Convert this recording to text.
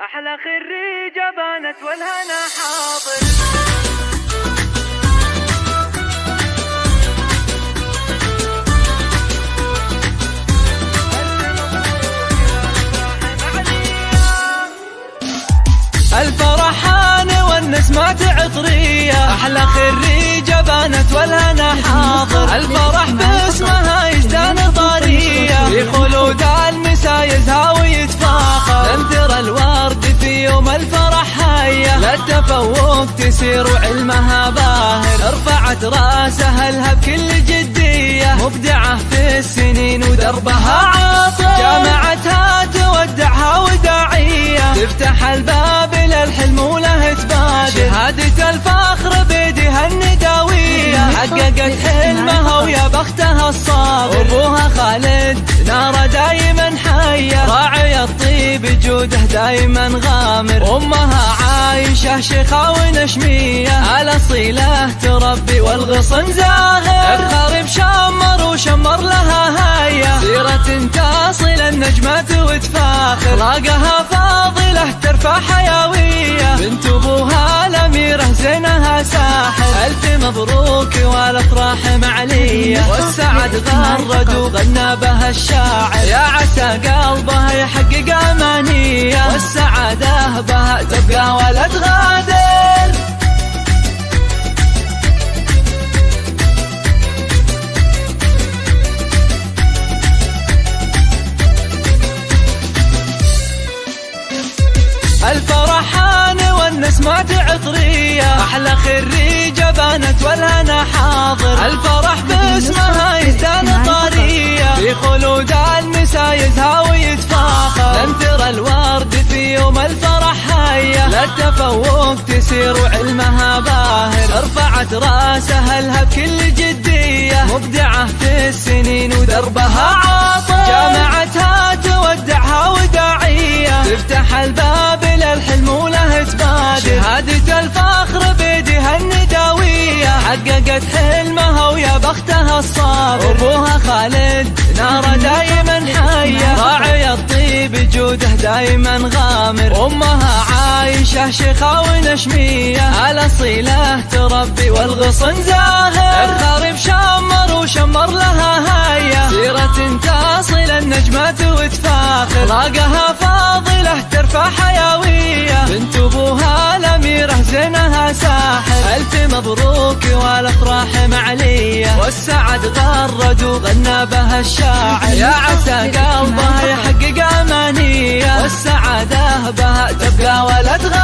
أحلى خريجة بانت والهنا حاضر. الفرحان والنسمات عطرية، أحلى خريجة بانت والهنا حاضر. الفرح باسمها يزدان طارية، في خلود المسا يزهى ويتفاخر. تنثر الورد في يوم الفرح هيا، للتفوق تسير وعلمها باهر. رفعت راسها لها بكل جدية، مبدعة في السنين ودربها عاطر. جامعتها تودعها وداعية، تفتح الباب للحلم وله تبادر. شهادة الفخر بيدها النداوية، حققت حلمها ويا بختها الصابر. ابوها خالد ناره دايما حية، راعي الطيب جوده دايما غامر. امها عايشة شيخة ونشمية، الاصيلة تربي والغصن زاهر. الخريب شمر وشمر لها هيا، سيرة تصل النجمات وتفاخر. راقها فاضلة ترفع حيوية، بنت ابوها الاميرة زينها ساحر. الف مبروك والافراح معلية، والسعد غرد وغنى بها الشاعر. يا عسى قلبها يحقق امانية، والسعادة بها تبقى ولا تغادر. الفرحان والنسمات عطرية، أحلى خريجة بانت والهنا حاضر. الفرح باسمها يزدان طارية، في خلود المسا يزهى ويتفاخر. تنثر الورد في يوم الفرح هيا، للتفوق تسير وعلمها باهر. رفعت راسها لها بكل جدية، مبدعة في السنين ودربها عاطر. جامعتها تودعها وداعية، تفتح الباب للحلم وله تبادر. شهادة الفخر بيدها النداوية، حققت حلمها ويا بختها الصابر. ابوها خالد ناره دايما حية، راعي الطيب جوده دايما غامر. امها عايشة شيخة ونشمية، الاصيلة تربي والغصن زاهر. الخريب شمر وشمر لها هيا، سيرة تصل النجمات وتفاخر. راقها فاضلة ترفع حيوية، بنت ابوها الاميرة زينها ساحر. الف مبروك والافراح معلية، والسعد غرد وغنى بها الشاعر. يا عسى قلبها يحقق امانية، والسعادة بها تبقى ولا تغادر.